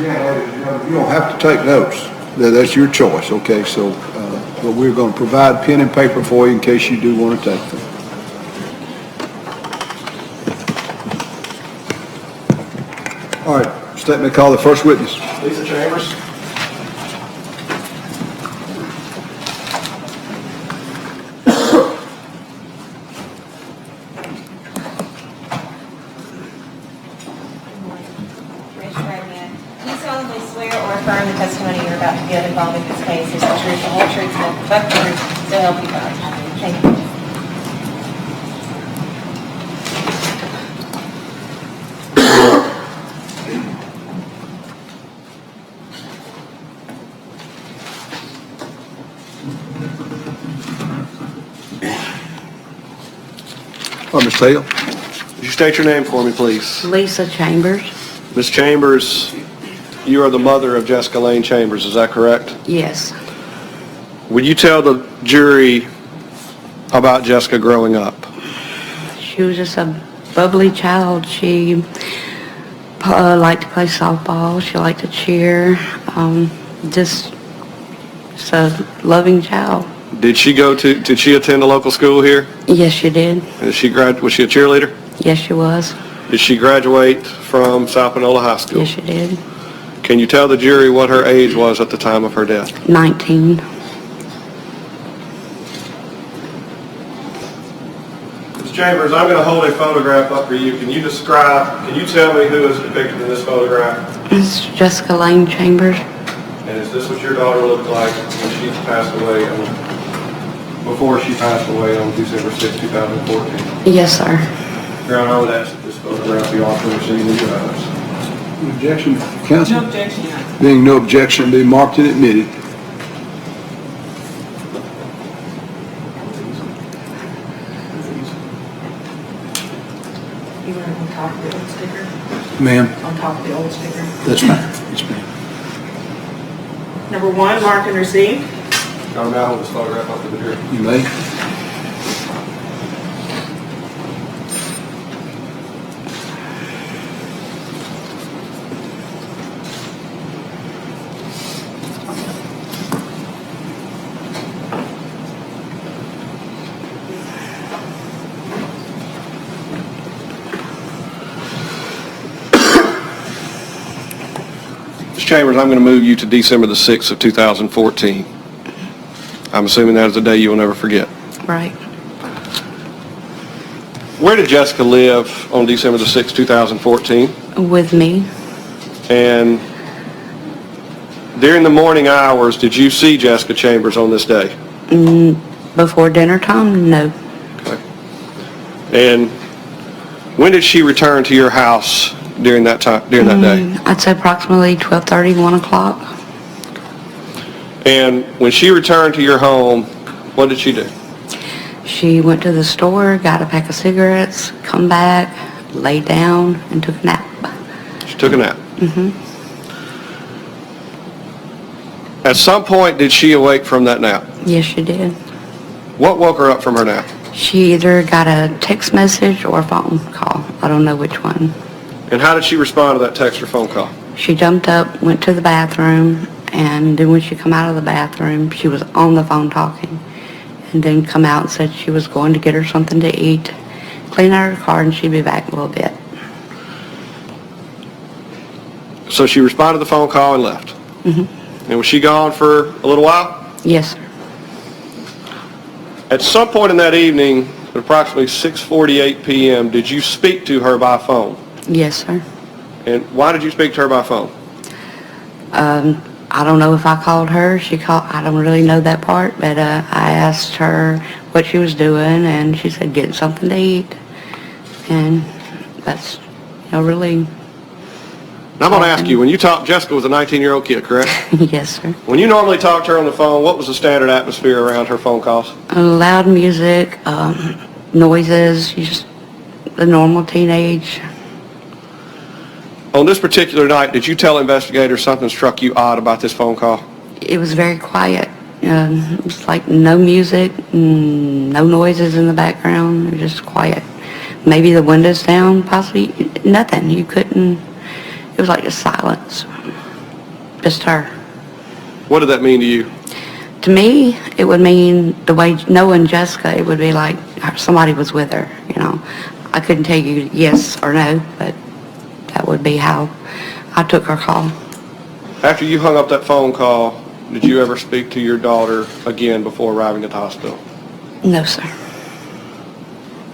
Yeah, you don't have to take notes. That's your choice, okay? So, but we're going to provide pen and paper for you in case you do want to take them. All right, statement call the first witness. Lisa Chambers. Affirm the testimony you're about to give involving this case is the truth, the whole truth, and the truth, so help you God. Thank you. Ms. Taylor. Would you state your name for me, please? Lisa Chambers. Ms. Chambers, you are the mother of Jessica Lane Chambers, is that correct? Yes. Would you tell the jury about Jessica growing up? She was just a bubbly child. She liked to play softball. She liked to cheer. Just a loving child. Did she attend a local school here? Yes, she did. Was she a cheerleader? Yes, she was. Did she graduate from South Panola High School? Yes, she did. Can you tell the jury what her age was at the time of her death? 19. Ms. Chambers, I'm going to hold a photograph up for you. Can you tell me who is depicted in this photograph? It's Jessica Lane Chambers. And is this what your daughter looked like when she passed away, before she passed away on December 6, 2014? Yes, sir. Your Honor, I would ask that this photograph be offered and seen in your eyes. Objection, counsel? No objection, Your Honor. Being no objection, be marked and admitted. You want on top of the old sticker? Ma'am? On top of the old sticker. That's fine. Yes, ma'am. Number 1, mark and receive. Your Honor, may I hold this photograph up for the jury? You may. Ms. Chambers, I'm going to move you to December the 6th of 2014. I'm assuming that is a day you will never forget. Right. Where did Jessica live on December the 6th, 2014? With me. And during the morning hours, did you see Jessica Chambers on this day? Before dinner time? No. Okay. And when did she return to your house during that time, during that day? I'd say approximately 12:30, 1 o'clock. And when she returned to your home, what did she do? She went to the store, got a pack of cigarettes, come back, laid down, and took a nap. She took a nap. At some point, did she awake from that nap? Yes, she did. What woke her up from her nap? She either got a text message or a phone call. I don't know which one. And how did she respond to that text or phone call? She jumped up, went to the bathroom, and then when she come out of the bathroom, she was on the phone talking. And then come out and said she was going to get her something to eat, clean out her car, and she'd be back in a little bit. So she responded to the phone call and left? And was she gone for a little while? Yes, sir. At some point in that evening, at approximately 6:48 p.m., did you speak to her by phone? Yes, sir. And why did you speak to her by phone? I don't know if I called her. She called. I don't really know that part, but I asked her what she was doing, and she said getting something to eat, and that's, really. Now I'm going to ask you, when you talk, Jessica was a 19-year-old kid, correct? Yes, sir. When you normally talk to her on the phone, what was the standard atmosphere around her phone calls? Loud music, noises, just the normal teenage. On this particular night, did you tell investigators something struck you odd about this phone call? It was very quiet. It was like no music, no noises in the background. It was just quiet. Maybe the windows down, possibly nothing. You couldn't. It was like just silence. just her. What did that mean to you? To me, it would mean the way knowing Jessica, it would be like somebody was with her, you know. I couldn't tell you yes or no, but that would be how I took her call. After you hung up that phone call, did you ever speak to your daughter again before arriving at the hospital? No, sir.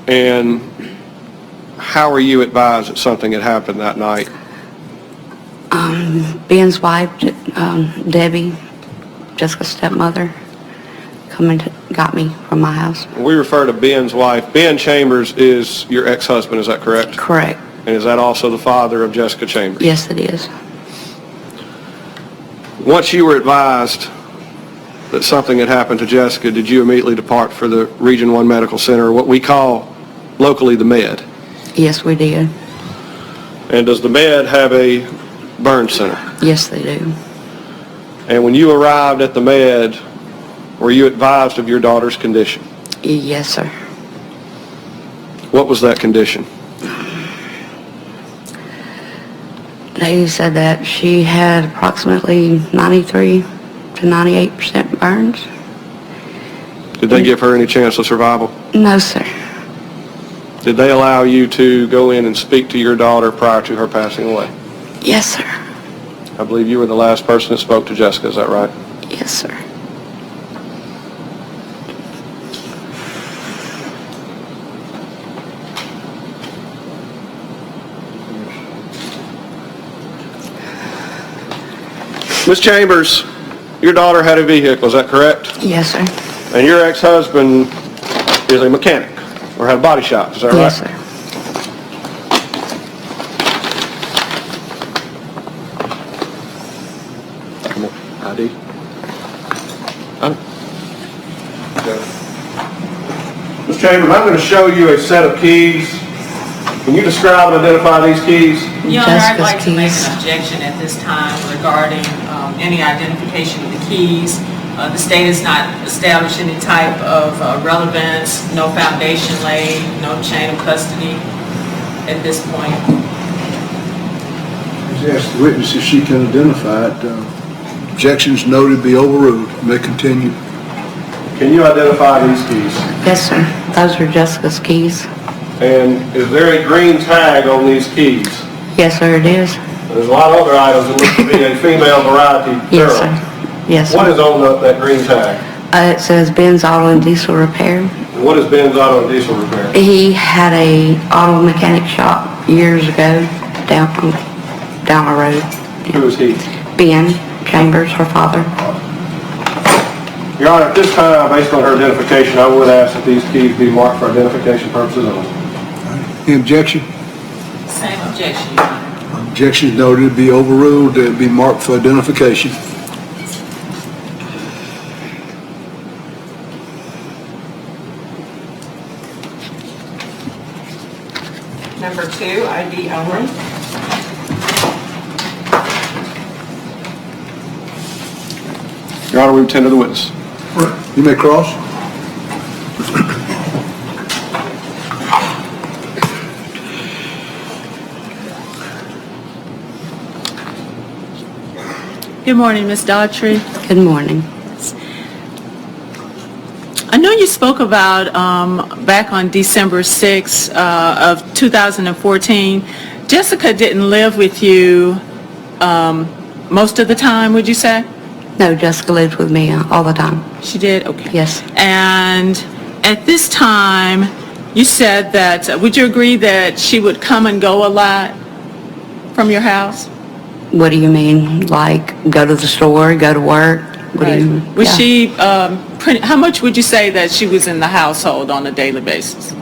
And how were you advised that something had happened that night? Ben's wife, Debbie, Jessica's stepmother, come and got me from my house. We refer to Ben's wife. Ben Chambers is your ex-husband, is that correct? Correct. And is that also the father of Jessica Chambers? Yes, it is. Once you were advised that something had happened to Jessica, did you immediately depart for the Region 1 Medical Center, what we call locally the Med? Yes, we did. And does the Med have a burn center? Yes, they do. And when you arrived at the Med, were you advised of your daughter's condition? Yes, sir. What was that condition? They said that she had approximately 93 to 98% burns. Did they give her any chance of survival? No, sir. Did they allow you to go in and speak to your daughter prior to her passing away? Yes, sir. I believe you were the last person that spoke to Jessica, is that right? Yes, sir. Ms. Chambers, your daughter had a vehicle, is that correct? Yes, sir. And your ex-husband is a mechanic, or had a body shop, is that right? Yes, sir. Come on, ID. Ms. Chambers, I'm going to show you a set of keys. Can you describe and identify these keys? Your Honor, I'd like to make Jessica's an objection at this time regarding any identification of the keys. The state has not established any type of relevance, no foundation laid, no chain of custody at this point. Just ask the witness if she can identify it. Objections noted be overruled. May continue. Can you identify these keys? Yes, sir. Those are Jessica's keys. And is there a green tag on these keys? Yes, sir, it is. There's a lot of other items that look to be a female variety Yes, barrel. sir. Yes, What sir. is on that green tag? It says Ben's Auto and Diesel Repair. And what is Ben's Auto and Diesel Repair? He had a auto mechanic shop years ago down the road. Who is he? Ben Chambers, her father. Your Honor, at this time, based on her identification, I would ask that these keys be marked for identification purposes only. Any objection? Same objection, Your Honor. Objections noted be overruled. Be marked for identification. Number 2, ID only. Your Honor, we attend to the witness. You may cross. Good morning, Ms. Daughtry. Good morning. I know you spoke about back on December 6th of 2014, Jessica didn't live with you most of the time, would you say? No, Jessica lived with me all the time. She did? Okay. Yes. And at this time, you said that, would you agree that she would come and go a lot from your house? What do you mean? Like, go to the store, go to work? What do you? Was Yeah. she, how much would you say that she was in the household on a daily basis?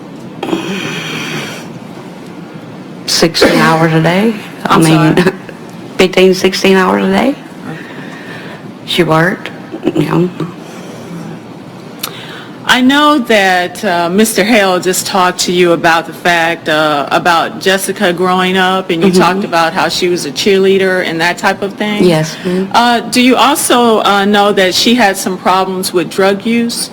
16 hours a day. I'm sorry? 15, 16 hours a day. She worked, you know. I know that Mr. Hale just talked to you about the fact about Jessica growing up, and you talked about how she was a cheerleader and that type of thing. Yes. Do you also know that she had some problems with drug use?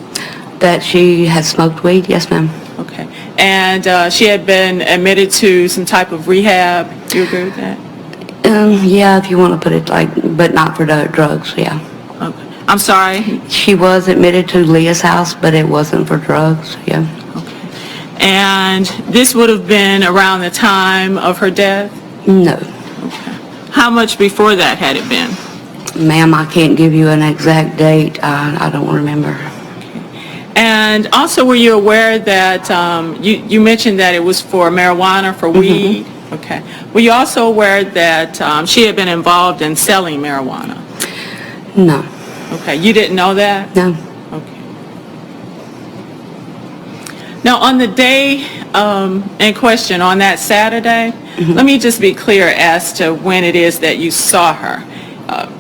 That she had smoked weed? Yes, ma'am. Okay. And she had been admitted to some type of rehab. Do you agree with that? Yeah, if you want to put it like, but not for drugs, yeah. Okay. I'm sorry. She was admitted to Leah's house, but it wasn't for drugs, yeah. And this would have been around the time of her death? No. How much before that had it been? Ma'am, I can't give you an exact date. I don't remember. And also, were you aware that, you mentioned that it was for marijuana, for weed? Okay. Were you also aware that she had been involved in selling marijuana? No. Okay, you didn't know that? No. Okay. Now, on the day in question, on that Saturday, let me just be clear as to when it is that you saw her.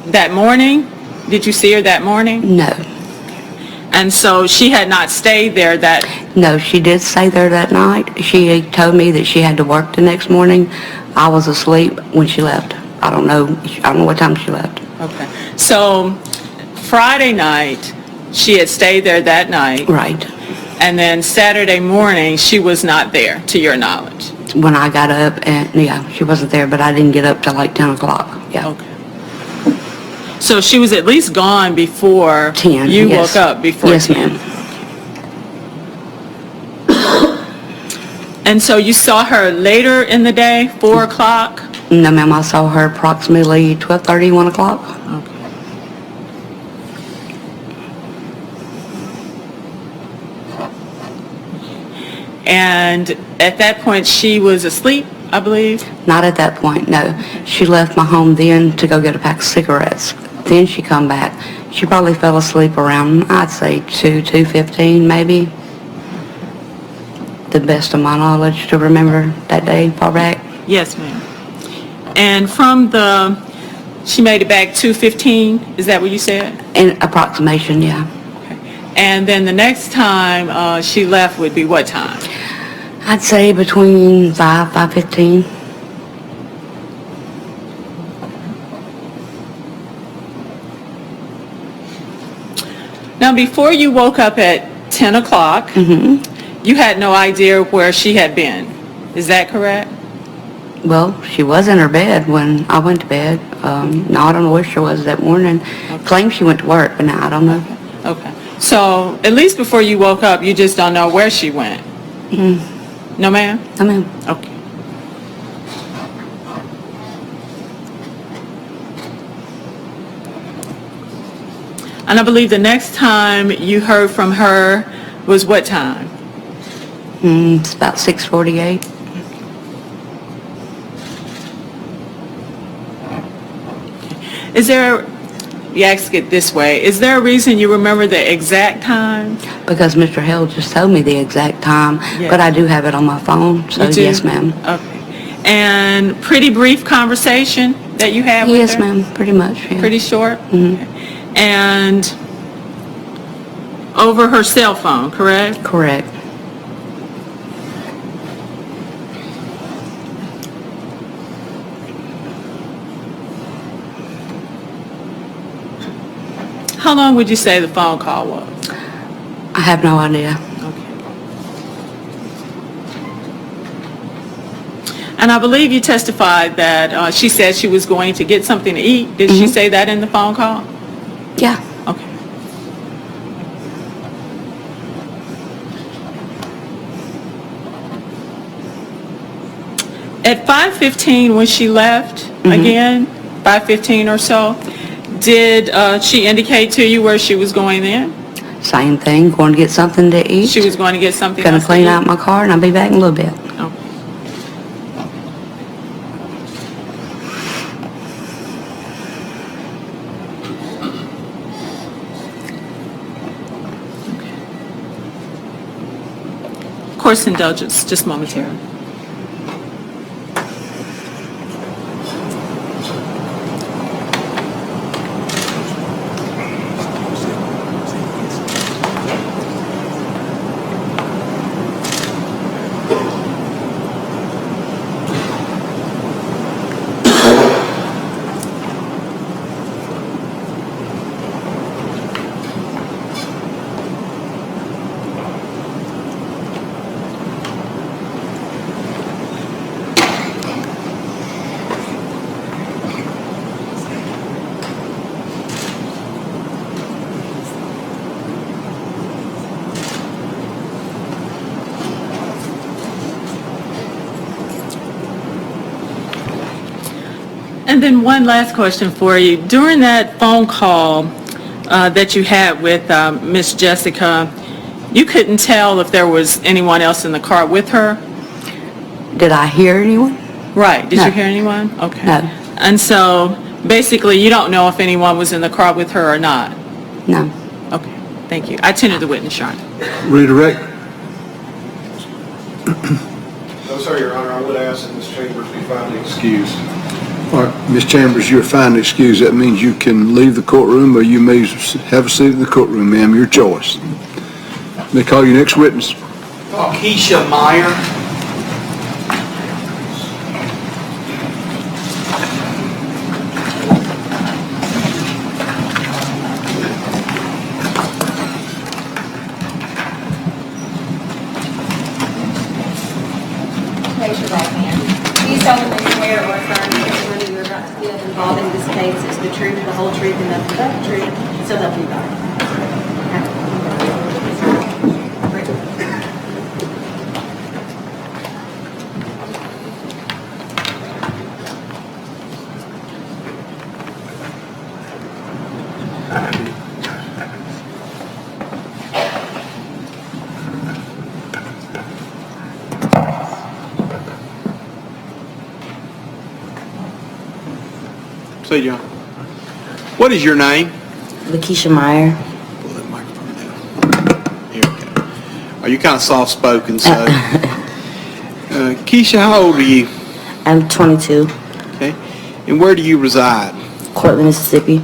That morning? Did you see her that morning? No. And so she had not stayed there that... No, she did stay there that night. She told me that she had to work the next morning. I was asleep when she left. I don't know what time she left. Okay. So Friday night, she had stayed there that night. Right. And then Saturday morning, she was not there, to your knowledge. When I got up, and yeah, she wasn't there, but I didn't get up till like 10 o'clock. Yeah. Okay. So she was at least gone before 10. you Yes. woke up before Yes, 10. ma'am. And so you saw her later in the day, 4 o'clock? No, ma'am, I saw her approximately 12:30, 1 o'clock. Okay. And at that point, she was asleep, I believe? Not at that point, no. She left my home then to go get a pack of cigarettes. Then she come back. She probably fell asleep around, I'd say 2:15 maybe. The best of my knowledge to remember that day, far back. Yes, ma'am. And from she made it back 2:15, is that what you said? In approximation, yeah. Okay. And then the next time she left would be what time? I'd say between 5:15. Now, before you woke up at 10 o'clock, you had no idea where she had been. Is that correct? Well, she was in her bed when I went to bed. No, I don't know where she was that morning. Claims she went to work, but now I don't know. Okay. So, at least before you woke up, you just don't know where she went? No, ma'am? I mean, Okay. And I believe the next time you heard from her was what time? it's about 6:48. Is there, you ask it this way, is there a reason you remember the exact time? Because Mr. Hill just told me the exact time, Yeah. but I do have it on my phone, so You do? yes, ma'am. Okay. And pretty brief conversation that you had with her? Yes, ma'am, pretty much, yeah. Pretty short? Okay. And over her cell phone, correct? Correct. How long would you say the phone call was? I have no idea. Okay. And I believe you testified that she said she was going to get something to eat. Did she say that in the phone call? Yeah. Okay. At 5:15 when she left, again, 5:15 or so, did she indicate to you where she was going then? Same thing, going to get something to eat. She was going to get something Gonna else to clean eat? out my car, and I'll be back in a little bit. Okay. Course indulgence, just momentarily. And then one last question for you. During that phone call that you had with Miss Jessica, you couldn't tell if there was anyone else in the car with her? Did I hear anyone? Right. Did No. you hear anyone? Okay. No. And so basically you don't know if anyone was in the car with her or not? No. Okay. Thank you. I tendered the witness, Your Honor. Redirect. No, sir, Your Honor, I would ask that Ms. Chambers be found excused. All right, Ms. Chambers, you're finally excused. That means you can leave the courtroom or you may have a seat in the courtroom, ma'am. Your choice. May call your next witness. Kesha Myer. Raise your right hand. Do you solemnly swear or affirm the testimony you're about to give involving this case is the truth, the whole truth, and nothing but the truth, so help you God? Say, John. What is your name? Kesha Myer. Pull that microphone down. Here we go. Oh, you're kind of soft-spoken, so. Keisha, how old are you? I'm 22, Okay. And where do you reside? Cortland, Mississippi.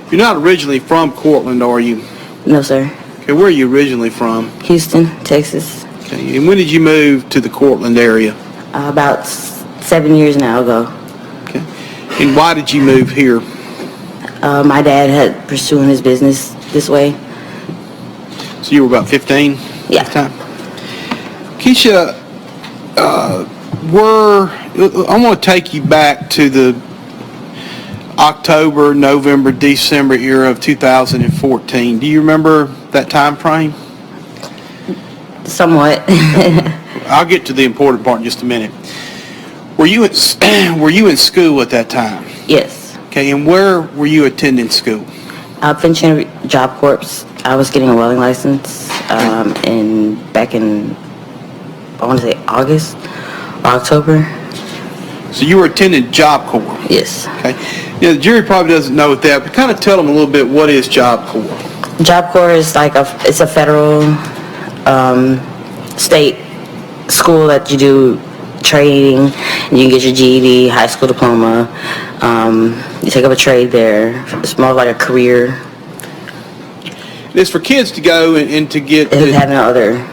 You're not originally from Cortland, are you? No, sir. Okay, where are you originally from? Houston, Texas. Okay. And when did you move to the Cortland area? About 7 years now ago. Okay. And why did you move here? My dad had pursuing his business this way. So you were about 15 Yeah. at the time? Keisha, I want to take you back to the October, November, December era of 2014. Do you remember that time frame? Somewhat. I'll get to the important part in just a minute. Were you in school at that time? Yes. Okay, and where were you attending school? Finching Job Corps. I was getting a welding license back in, I want to say August or October. So you were attending Job Corps? Yes. Okay. Yeah, the jury probably doesn't know what that, but kind of tell them a little bit, what is Job Corps? Job Corps is like it's a federal state school that you do trading, and you can get your GED, high school diploma. You take up a trade there. It's more like a career. It's for kids to go and to get... They have no other,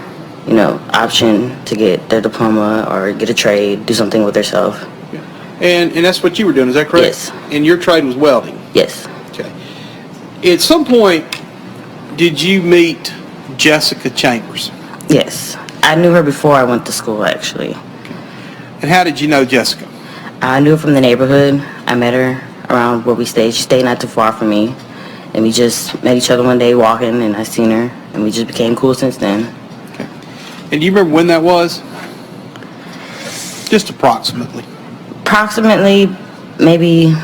option to get their diploma or get a trade, do something with themselves. And that's what you were doing, is that correct? Yes. And your trade was welding? Yes. Okay. At some point, did you meet Jessica Chambers? Yes. I knew her before I went to school, actually. And how did you know Jessica? I knew her from the neighborhood. I met her around where we stayed. She stayed not too far from me. And we just met each other one day walking, and I seen her, and we just became cool since then. Okay. And do you remember when that was? Just approximately. Approximately, maybe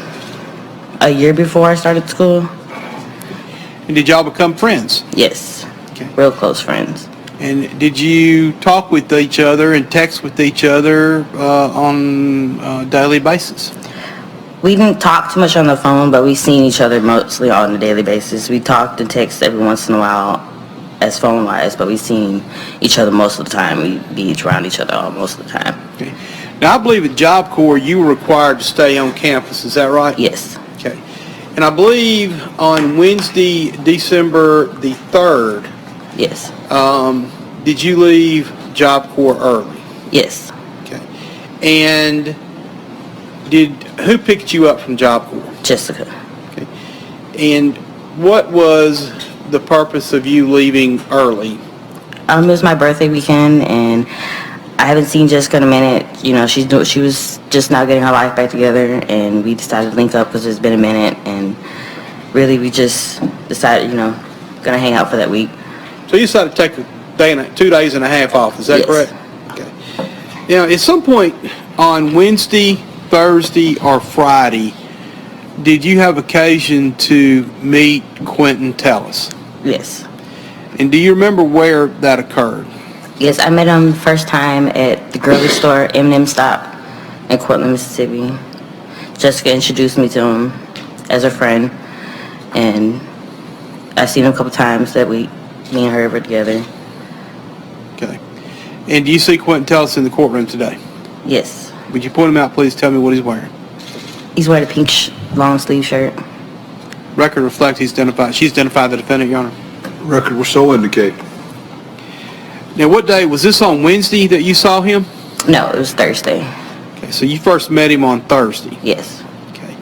a year before I started school. And did y'all become friends? Yes. Okay. Real close friends. And did you talk with each other and text with each other on a daily basis? We didn't talk too much on the phone, but we seen each other mostly on a daily basis. We talked and text every once in a while as phone-wise, but we seen each other most of the time. We'd be around each other most of the time. Okay. Now, I believe at Job Corps you were required to stay on campus. Is that right? Yes. Okay. And I believe on Wednesday, December the 3rd, Yes. did you leave Job Corps early? Yes. Okay. And who picked you up from Job Corps? Jessica. Okay. And what was the purpose of you leaving early? It was my birthday weekend, and I haven't seen Jessica in a minute. She was just now getting her life back together, and we decided to link up because it's been a minute, and really we just decided, gonna hang out for that week. So you decided to take a day 2 days and a half off. Is that Yes. correct? Okay. Now, at some point on Wednesday, Thursday or Friday, did you have occasion to meet Quentin Tellis? Yes. And do you remember where that occurred? Yes, I met him first time at the grocery store, M&M Stop in Cortland, Mississippi. Jessica introduced me to him as a friend, and I've seen him a couple times that me and her were together. Okay. And do you see Quentin Tellis in the courtroom today? Yes. Would you point him out, please? Tell me what he's wearing. He's wearing a pink long sleeve shirt. Record reflects she's identified the defendant, Your Honor. Record will so indicate. Now, what day, was this on Wednesday that you saw him? No, it was Thursday. Okay, so you first met him on Thursday. Yes. Okay.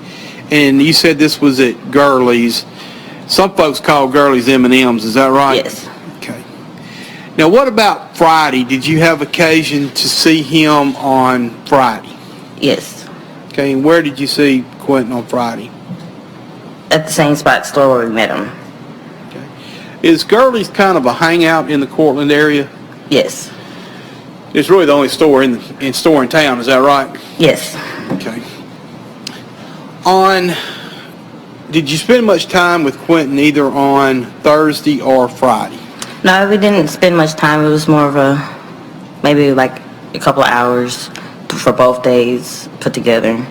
And you said this was at Gurley's. Some folks call Gurley's M&M's, is that right? Yes. Okay. Now, what about Friday? Did you have occasion to see him on Friday? Yes. Okay, and where did you see Quentin on Friday? At the same spot store where we met him. Okay. Is Gurley's kind of a hangout in the Cortland area? Yes. It's really the only store in town, is that right? Yes. Okay. Did you spend much time with Quentin either on Thursday or Friday? No, we didn't spend much time. It was more of maybe like a couple of hours for both days put together.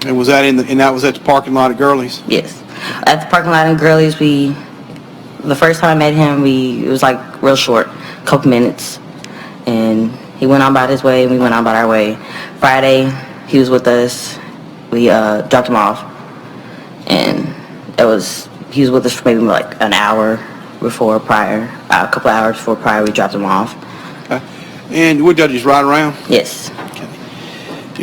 And was that that was at the parking lot at Gurley's? Yes. At the parking lot in Gurley's, the first time I met him, it was like real short, a couple minutes. And he went on about his way, and we went on about our way. Friday, he was with us. We dropped him off. And he was with us for maybe like an hour before prior, a couple of hours before prior, we dropped him off. Okay. And would y'all just ride around? Yes. Okay.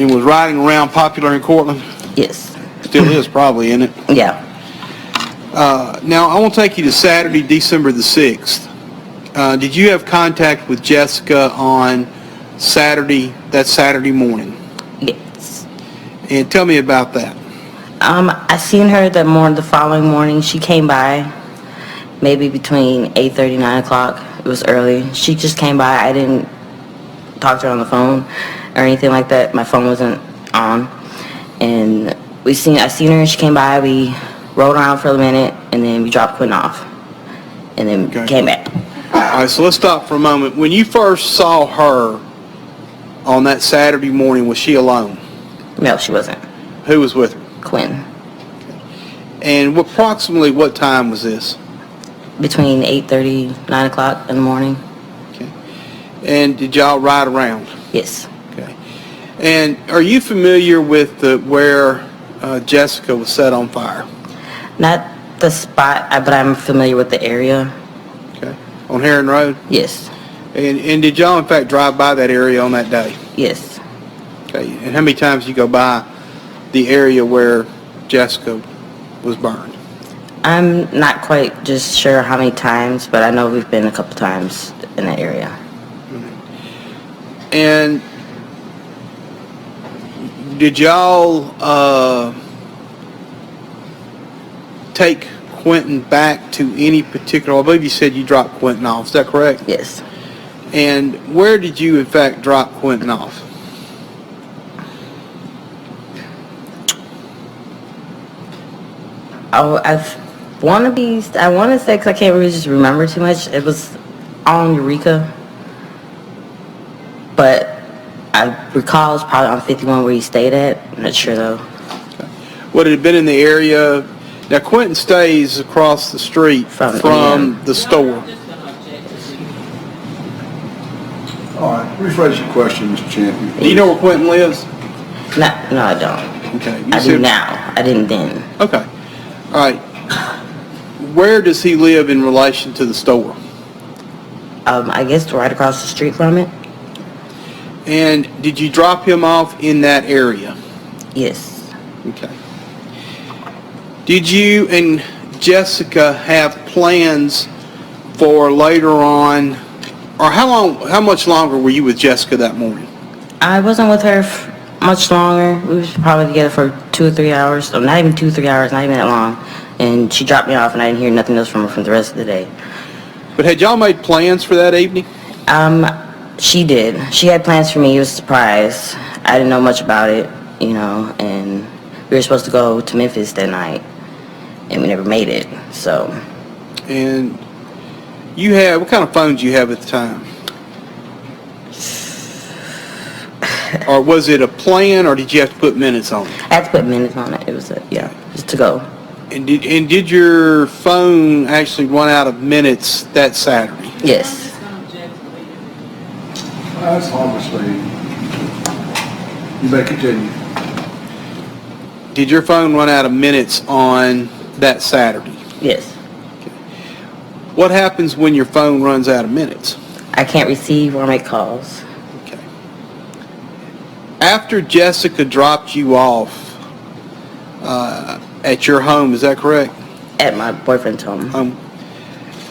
And was riding around popular in Cortland? Yes. Still is probably, isn't it? Yeah. Now, I want to take you to Saturday, December the 6th. Did you have contact with Jessica on that Saturday morning? Yes. And tell me about that. I seen her the following morning. She came by maybe between 8:30, 9 o'clock. It was early. She just came by. I didn't talk to her on the phone or anything like that. My phone wasn't on. And I seen her and she came by. We rode around for a minute and then we dropped Quentin off. And then came back. All right, so let's stop for a moment. When you first saw her on that Saturday morning, was she alone? No, she wasn't. Who was with her? Quentin. And approximately what time was this? Between 8:30, 9 o'clock in the morning. Okay. And did y'all ride around? Yes. Okay. And are you familiar with where Jessica was set on fire? Not the spot, but I'm familiar with the area. Okay. On Heron Road? Yes. And did y'all in fact drive by that area on that day? Yes. Okay. And how many times did you go by the area where Jessica was burned? I'm not quite just sure how many times, but I know we've been a couple times in that area. And did y'all take Quentin back to any particular, I believe you said you dropped Quentin off, is that correct? Yes. And where did you in fact drop Quentin off? I want to say, because I can't really just remember too much, it was on Eureka, but I recall it's probably on 51 where he stayed at. I'm not sure though. Okay. Would it have been in the area, now Quentin stays across the street from the store. All right, rephrase your question, Mr. Champion. Do you know where Quentin lives? No, I don't. Okay. I do now. I didn't then. Okay. All right. Where does he live in relation to the store? I guess right across the street from it. And did you drop him off in that area? Yes. Okay. Did you and Jessica have plans for later on, or how much longer were you with Jessica that morning? I wasn't with her much longer. We was probably together for 2 or 3 hours. Not even 2 or 3 hours, not even that long. And she dropped me off and I didn't hear nothing else from her for the rest of the day. But had y'all made plans for that evening? She did. She had plans for me. It was a surprise. I didn't know much about it. you know, and we were supposed to go to Memphis that night, and we never made it, so. And you had, what kind of phone did you have at the time? Or was it a plan, or did you have to put minutes on it? I had to put minutes on it. It was just to go. And did your phone actually run out of minutes that Saturday? Yes. That's obviously, you may continue. Did your phone run out of minutes on that Saturday? Yes. What happens when your phone runs out of minutes? I can't receive or make calls. Okay. After Jessica dropped you off at your home, is that correct? At my boyfriend's home.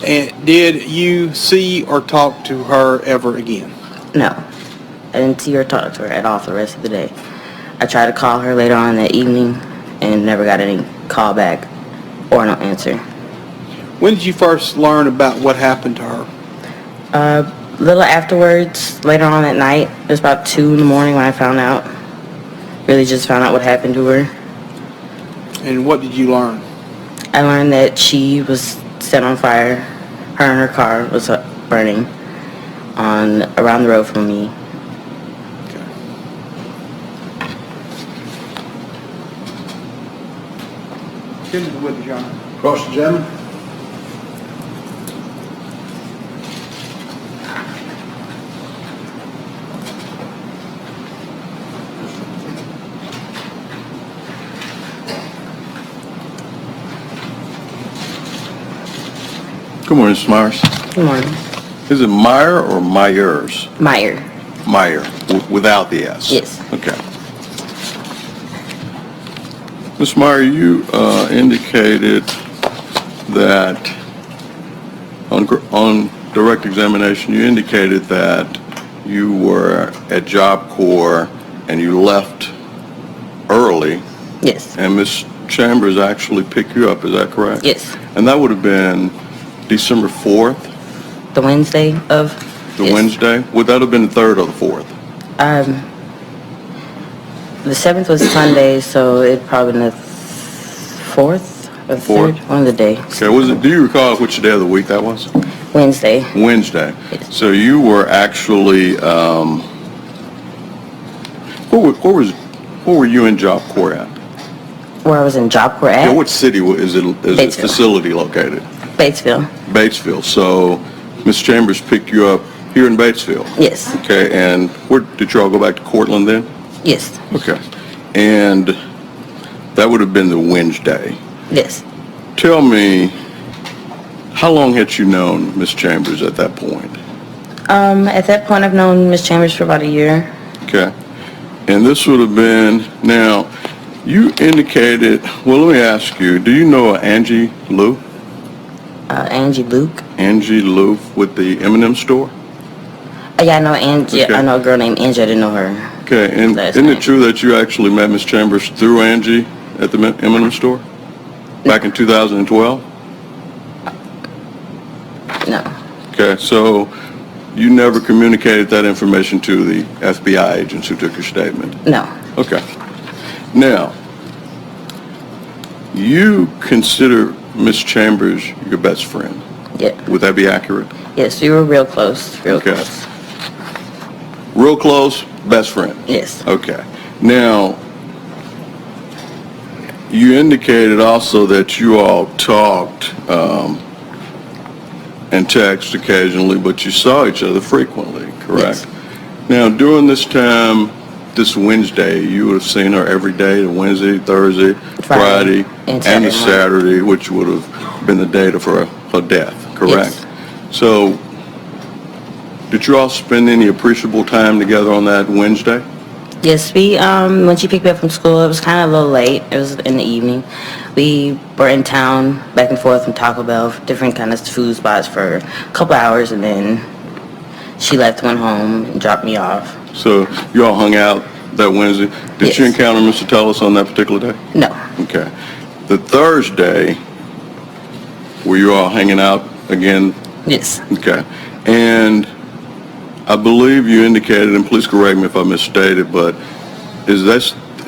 And did you see or talk to her ever again? No. I didn't see or talk to her at all for the rest of the day. I tried to call her later on that evening and never got any call back or no answer. When did you first learn about what happened to her? A little afterwards, later on that night, it was about 2 in the morning when I found out. Really just found out what happened to her. And what did you learn? I learned that she was set on fire. Her and her car was burning around the road from me. Okay. With you, John. Cross-examine. Good morning, Mr. Myers. Good morning. Is it Meyer or Myers? Meyer. Meyer, without the S? Yes. Okay. Ms. Meyer, you indicated that on direct examination, you indicated that you were at Job Corps and you left early. Yes. And Ms. Chambers actually picked you up, is that correct? Yes. And that would have been December 4th? The Wednesday of? The yes. Wednesday? Would that have been the 3rd or the 4th? The 7th was Sunday, so it probably been the 4th or the 3rd, one of the days. Okay, do you recall which day of the week that was? Wednesday. Wednesday. Yes. So you were actually, where were you in Job Corps at? Where I was in Job Corps at? Yeah, what city is the Batesville. facility located? Batesville. Batesville. So Ms. Chambers picked you up here in Batesville? Yes. Okay, and where did you all go back to Cortland then? Yes. Okay. And that would have been the Wednesday. Yes. Tell me, how long had you known Ms. Chambers at that point? At that point, I've known Miss Chambers for about a year. Okay. And this would have been, now, you indicated, well, let me ask you, do you know Angie Lou? Angie Luke. Angie Lou with the M&M store? Yeah, I know Angie. Okay. I know a girl named Angie. I didn't know her. Okay, and last isn't name. it true that you actually met Ms. Chambers through Angie at the M&M store? Back in 2012? No. Okay, so you never communicated that information to the FBI agents who took your statement? No. Okay. Now, you consider Ms. Chambers your best friend. Yeah. Would that be accurate? Yes, we were real close. Real Okay. close. Real close, best friend? Yes. Okay. Now, you indicated also that you all talked and text occasionally, but you saw each other frequently, correct? Yes. Now, during this time, this Wednesday, you would have seen her every day, the Wednesday, Thursday, Friday, and and the Saturday. Saturday, which would have been the date of her death, correct? Yes. So, did you all spend any appreciable time together on that Wednesday? Yes, we, when she picked me up from school, it was kind of a little late. It was in the evening. We were in town, back and forth from Taco Bell, different kind of food spots for a couple hours, and then she left, went home, and dropped me off. So, you all hung out that Wednesday. Did you Yes. encounter Mr. Tellis on that particular day? No. Okay. The Thursday, were you all hanging out again? Yes. Okay. And I believe you indicated, and please correct me if I misstated, but is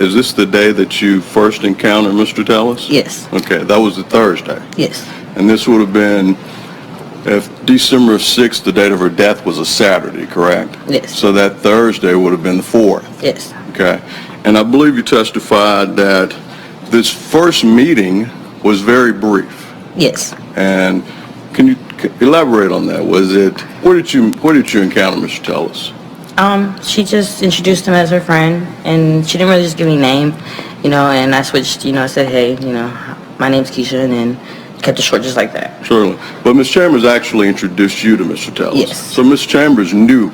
is this the day that you first encountered Mr. Tellis? Yes. Okay, that was the Thursday. Yes. And this would have been, if December 6th, the date of her death was a Saturday, correct? Yes. So that Thursday would have been the 4th. Yes. Okay. And I believe you testified that this first meeting was very brief. Yes. And can you elaborate on that? Was it, where did you encounter Mr. Tellis? She just introduced him as her friend, and she didn't really just give me a name, and I switched, I said, hey, my name's Keisha, and then kept it short just like that. Certainly. But Ms. Chambers actually introduced you to Mr. Tellis. Yes. So Ms. Chambers knew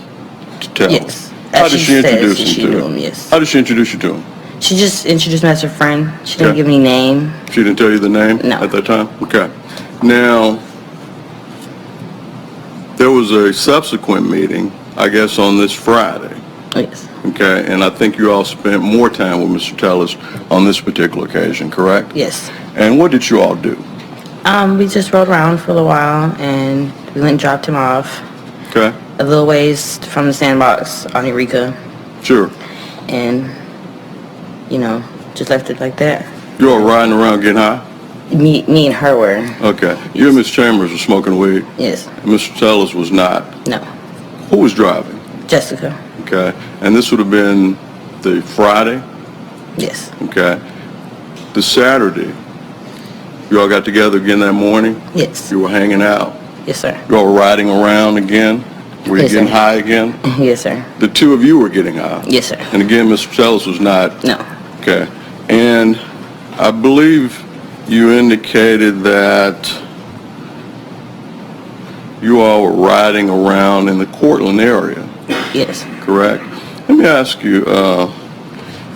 Tellis. Yes. How As did she she says introduce she him to knew him? him, yes. How did she introduce you to him? She just introduced me as her friend. She didn't Okay. give me a name. She didn't tell you the name No. at that time? Okay. Now, there was a subsequent meeting, I guess, on this Friday. Yes. Okay, and I think you all spent more time with Mr. Tellis on this particular occasion, correct? Yes. And what did you all do? We just rode around for a little while, and we went and dropped him off Okay, a little ways from the sandbox on Eureka, sure. and, just left it like that. You all riding around getting high? Me and her were. Okay. You and Ms. Chambers were smoking weed? Yes. Mr. Tellis was not. No. Who was driving? Jessica. Okay. And this would have been the Friday? Yes. Okay. The Saturday, you all got together again that morning? Yes. You were hanging out? Yes, sir. You all were riding around again? Were you Yes, getting sir. high again? Yes, sir. The two of you were getting high? Yes, sir. And again, Mr. Tellis was not? No. Okay. And I believe you indicated that you all were riding around in the Cortland area, Yes. correct? Let me ask you,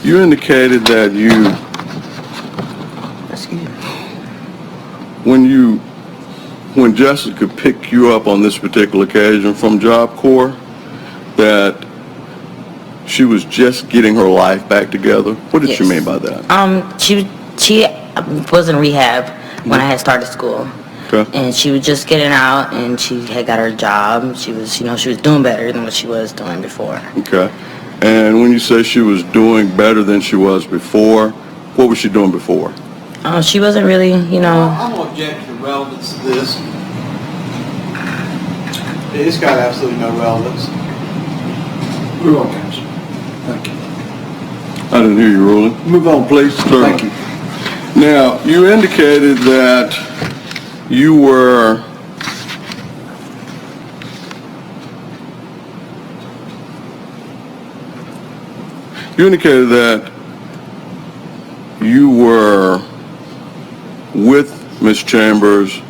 you indicated that Excuse me. when Jessica picked you up on this particular occasion from Job Corps, that she was just getting her life back together? What did you Yes. mean by that? She was in rehab when I had started school. Okay. And she was just getting out, and she had got her job. She was, she was doing better than what she was doing before. Okay. And when you say she was doing better than she was before, what was she doing before? She wasn't really, I'm going to object to the relevance of this. It's got absolutely no relevance. Move on, counsel. Thank you. I didn't hear you, Roland. Move on, please. Certainly. Thank you. Now, you indicated that you were with Ms. Chambers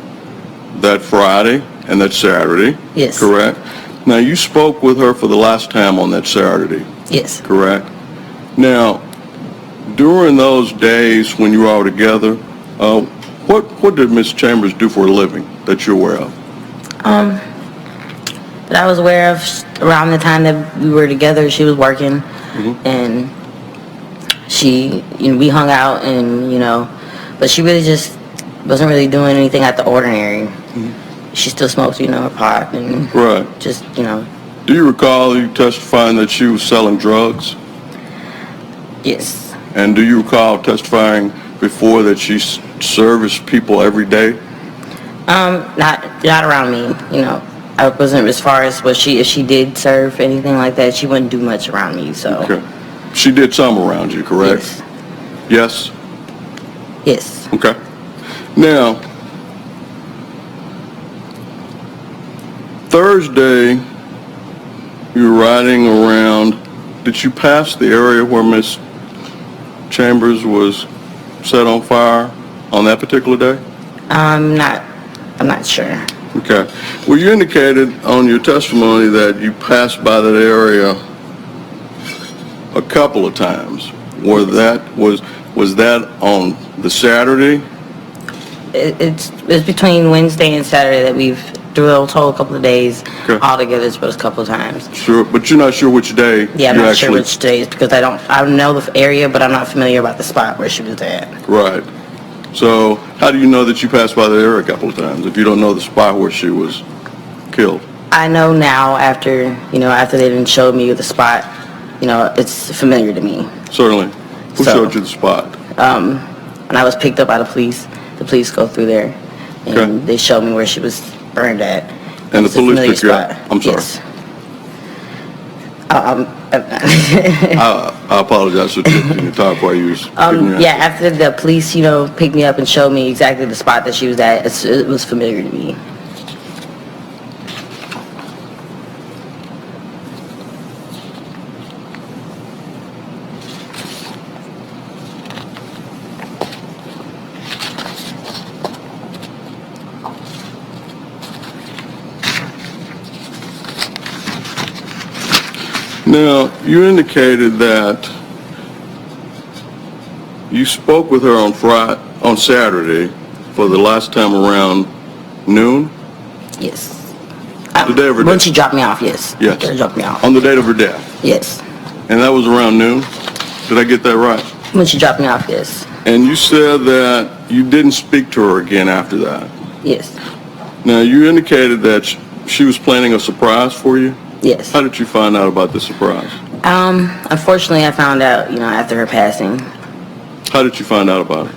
that Friday and that Saturday. Yes. Correct? Now, you spoke with her for the last time on that Saturday, Yes. correct? Now, during those days when you were all together, what did Ms. Chambers do for a living that you're aware of? That I was aware of around the time that we were together, she was working, and she, we hung out, and, but she really just wasn't really doing anything out the ordinary. She still smokes, her pot, and Right. just, Do you recall you testifying that she was selling drugs? yes. And do you recall testifying before that she serviced people every day? Not around me, I wasn't, as far as if she did serve anything like that, she wouldn't do much around me, so. Okay. She did some around you, correct? Yes. Yes? Yes. Okay. Now, Thursday, you were riding around. Did you pass the area where Miss Chambers was set on fire on that particular day? I'm not sure. Okay. Well, you indicated on your testimony that you passed by that area a couple of times. Was that on the Saturday? It's between Wednesday and Saturday that we've, through the total couple of days, Okay. all together, it's but a couple of times. Sure, but you're not sure which day? Yeah, I'm you not sure actually- which days, because I know the area, but I'm not familiar about the spot where she was at. Right. So how do you know that you passed by the area a couple of times if you don't know the spot where she was killed? I know now after they didn't show me the spot, it's familiar to me. Certainly. Who showed you the spot? When I was picked up by the police go through there, and Okay. they showed me where she was burned at. And the It's a police familiar picked you up? spot. I'm sorry. Yes. I apologize for taking your time while you was getting your Yeah, after the police, picked me up and showed me exactly the spot that she was at, it was familiar to me. Now, you indicated that you spoke with her on Saturday for the last time around noon? Yes. The day of her When death? she dropped me off, yes. Yes. After she dropped me off. On the date of her death? Yes. And that was around noon? Did I get that right? When she dropped me off, yes. And you said that you didn't speak to her again after that. Yes. Now, you indicated that she was planning a surprise for you? Yes. How did you find out about the surprise? Unfortunately, I found out, after her passing. How did you find out about it?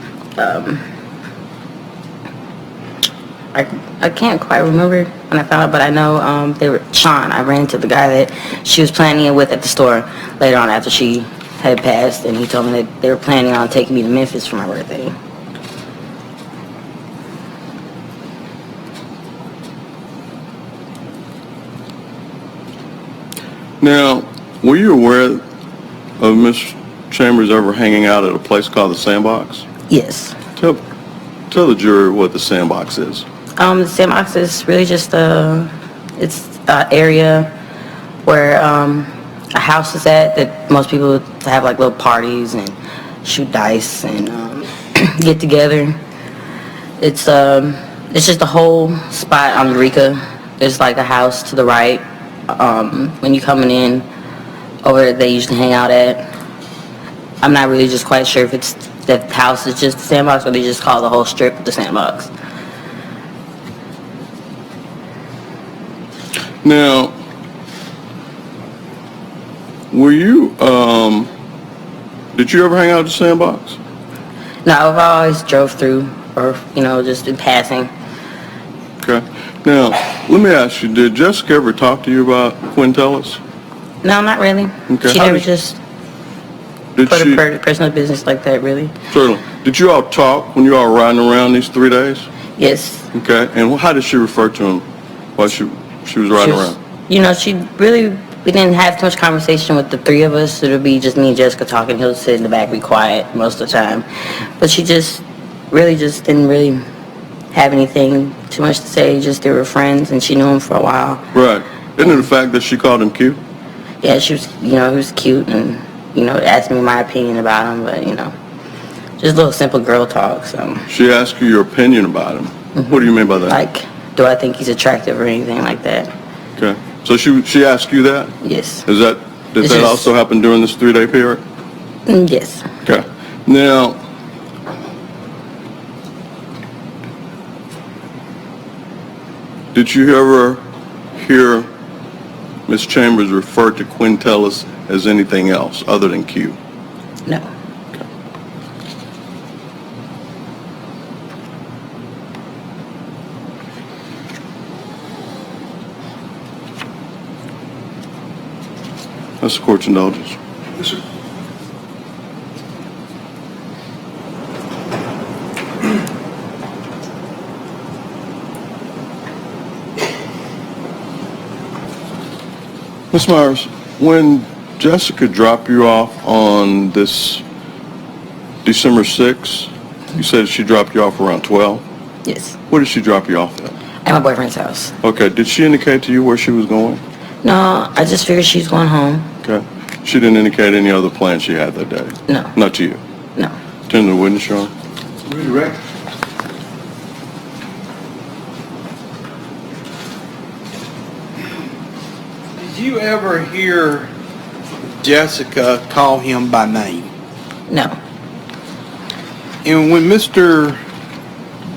I can't quite remember when I found out, but I know Sean. I ran into the guy that she was planning it with at the store later on after she had passed, and he told me that they were planning on taking me to Memphis for my birthday. Now, were you aware of Miss Chambers ever hanging out at a place called the Sandbox? Yes. Tell the jury what the Sandbox is. The Sandbox is really just it's an area where a house is at that most people have like little parties and shoot dice and get together. It's just a whole spot on Eureka. There's like a house to the right. When you're coming in over there, they usually hang out at. I'm not really just quite sure if it's that house is just the Sandbox or they just call the whole strip the Sandbox. Now, were you, did you ever hang out at the Sandbox? No, I've always drove through or, just in passing. Okay. Now, let me ask you, did Jessica ever talk to you about Quintelis? No, not really. Okay. She How never did- just Did put she? her personal business like that, really. Certainly. Did you all talk when you all were riding around these 3 days? Yes. Okay. And how did she refer to him while she was She riding was, around? we didn't have too much conversation with the three of us. It would be just me and Jessica talking. He'll sit in the back, be quiet most of the time. But she just didn't really have anything too much to say. Just they were friends and she knew him for a while. Right. Isn't it the fact that she called him cute? Yeah, she was, he was cute and, asked me my opinion about him, but, just little simple girl talk, so. She asked you your opinion about him. What do you mean by that? Like, do I think he's attractive or anything like that? Okay. So she asked you that? Yes. Did It's that just- also happen during this 3-day period? Yes. Okay. Now, did you ever hear Ms. Chambers refer to Quintelis as anything else other than Q? No. That's the court's indulgence. Yes, sir. Ms. Myers, when Jessica dropped you off on this December 6th, you said she dropped you off around 12? Yes. Where did she drop you off at? At my boyfriend's house. Okay, did she indicate to you where she was going? No, I just figured she's going home. Okay. She didn't indicate any other plans she had that day? No. Not to you? No. Turn to the witness, Your Honor. Redirect. Did you ever hear Jessica call him by name? No. And when Mr.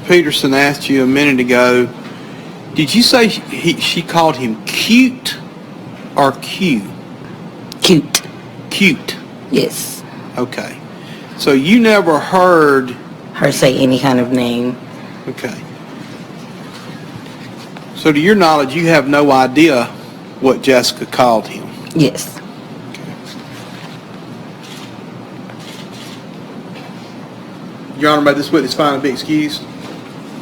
Peterson asked you a minute ago, did you say she called him cute or Q? Cute. Cute. Yes. Okay. So you never heard, Her say any kind of name. okay. So to your knowledge, you have no idea what Jessica called him? Yes. Your Honor, may this witness finally be excused?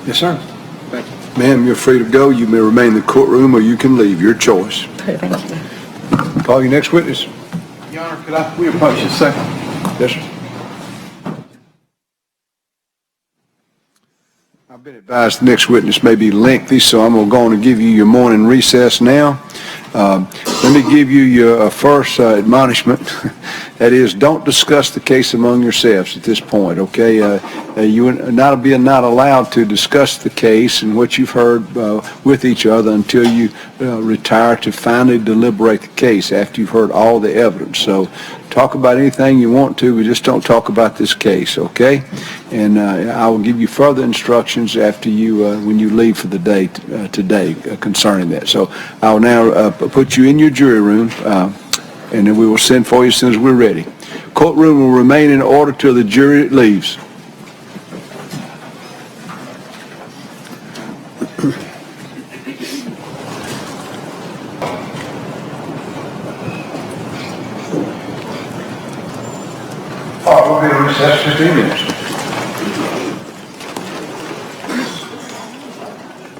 Yes, sir. Thank you. Ma'am, you're free to go. You may remain in the courtroom or you can leave. Your choice. Thank you. Call your next witness. Your Honor, could we approach this second? Yes, sir. I've been advised the next witness may be lengthy, so I'm going to go on and give you your morning recess now. Let me give you your first admonishment. That is, don't discuss the case among yourselves at this point, okay? You are not allowed to discuss the case and what you've heard with each other until you retire to finally deliberate the case after you've heard all the evidence. So talk about anything you want to, but just don't talk about this case, okay? And I will give you further instructions after you, when you leave for the day today concerning that. So I'll now put you in your jury room, and then we will send for you as soon as we're ready. Courtroom will remain in order till the jury leaves. All right, we'll be in recess 15 minutes.